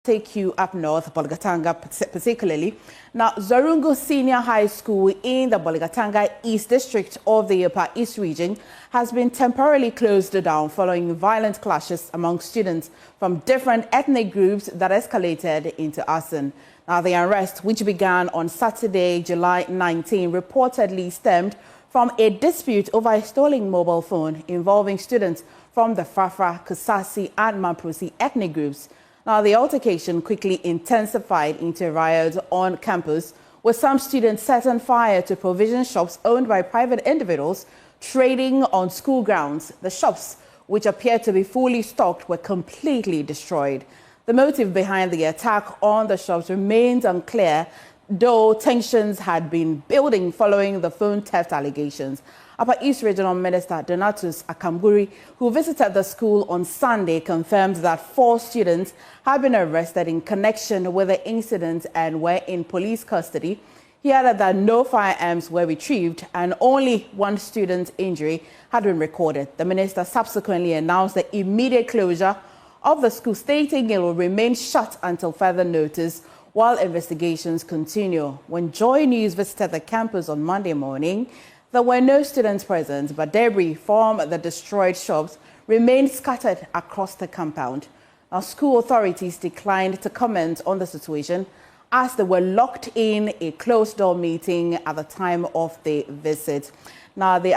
Take you up north, Bolgatanga particularly. Now, Zuarungu Senior High School in the Bolgatanga East District of the Upper East Region has been temporarily closed down following violent clashes among students from different ethnic groups that escalated into arson. Now, the unrest, which began on Saturday, July 19, reportedly stemmed from a dispute over a stolen mobile phone involving students from the Fafra, Kusasi and Mamprusi ethnic groups. Now, the altercation quickly intensified into a riot on campus, with some students setting fire to provision shops owned by private individuals trading on school grounds. The shops, which appeared to be fully stocked, were completely destroyed. The motive behind the attack on the shops remains unclear, though tensions had been building following the phone theft allegations. Upper East Regional Minister Donatus Akamburi, who visited the school on Sunday, confirmed that 4 students have been arrested in connection with the incident and were in police custody. He added that no firearms were retrieved and only 1 student's injury had been recorded. The minister subsequently announced the immediate closure of the school, stating it will remain shut until further notice while investigations continue. When Joy News visited the campus on Monday morning, there were no students present, but debris from the destroyed shops remained scattered across the compound. Now, school authorities declined to comment on the situation as they were locked in a closed-door meeting at the time of the visit. Now, Mr.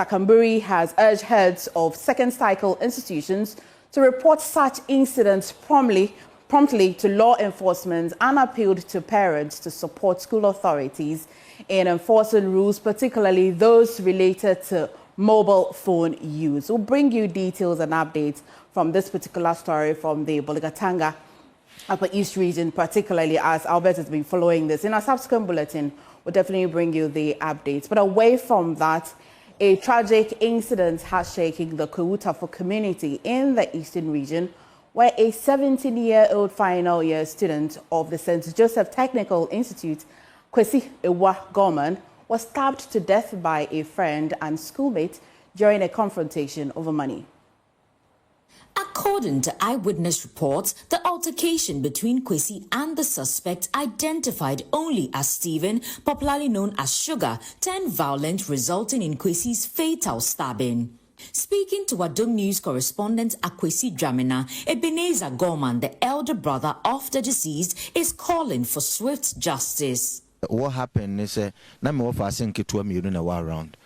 Akamburi has urged heads of second-cycle institutions to report such incidents promptly to law enforcement and appealed to parents to support school authorities in enforcing rules, particularly those related to mobile phone use. We'll bring you details and updates from this particular story from the Bolgatanga Upper East region, particularly as Albert has been following this. In our subsequent bulletin, we'll definitely bring you the updates. But away from that, a tragic incident has shaken the Kowutafo community in the Eastern region, where a 17-year-old final year student of the St. Joseph Technical Institute, Kwesi Ewa Gorman, was stabbed to death by a friend and schoolmate during a confrontation over money. According to eyewitness reports, the altercation between Kwesi and the suspect, identified only as Stephen, popularly known as Sugar, turned violent, resulting in Kwesi's fatal stabbing. Speaking to Wadom News correspondent Akwesi Dramina, Ebenezer Gorman, the elder brother of the deceased, is calling for swift justice. What happened is na me offer senke to me na wa around.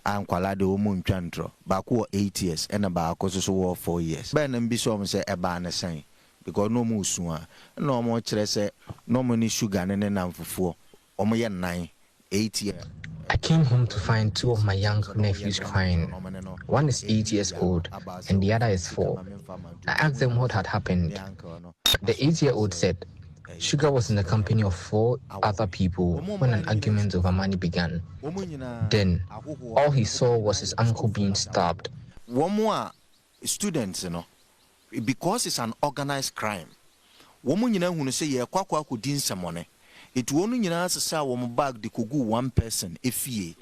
I'm kwala de omu ntwantro. Ba ko 8 years and ba ko so 4 years. Ba na mbi so mo say e ba na san because no mu su a na mo kire say no mo ni sugar ne na mfufuo. Omo ye 8 years. I came home to find 2 of my young nephews crying. One is 8 years old and the other is 4. I asked them what had happened. The 8-year-old said Sugar was in the company of 4 other people when an argument over money began. Then, all he saw was his uncle being stabbed. One more students, because it's an organized crime. Woman, who say, "Yeah, kwakwa could din someone." It won't say woman bag the kugu 1 person if ye.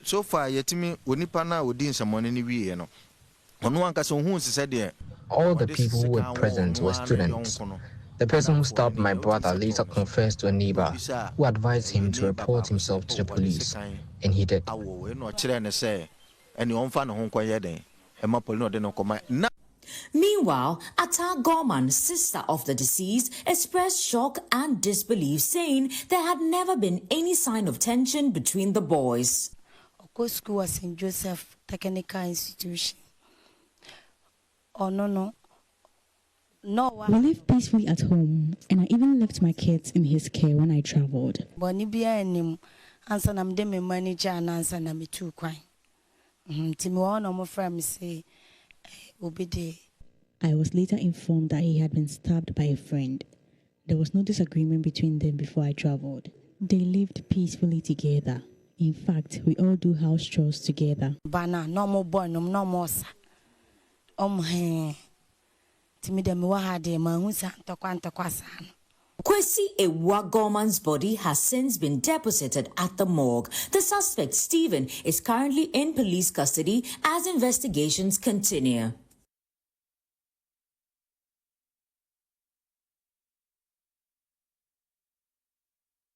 So far, yet me, Winipana would din someone anyway, On one person who said, "Yeah." All the people who were present were students. The person who stabbed my brother later confessed to a neighbor who advised him to report himself to the police, and he did. Meanwhile, Ata Gorman, sister of the deceased, expressed shock and disbelief, saying there had never been any sign of tension between the boys. School was St. Joseph Technical Institution. Oh, no. We lived peacefully at home, and I even left my kids in his care when I traveled. I was later informed that he had been stabbed by a friend. There was no disagreement between them before I traveled. They lived peacefully together. In fact, we all do house chores together. Kwesi Ewa Gorman's body has since been deposited at the morgue. The suspect, Stephen, is currently in police custody as investigations continue.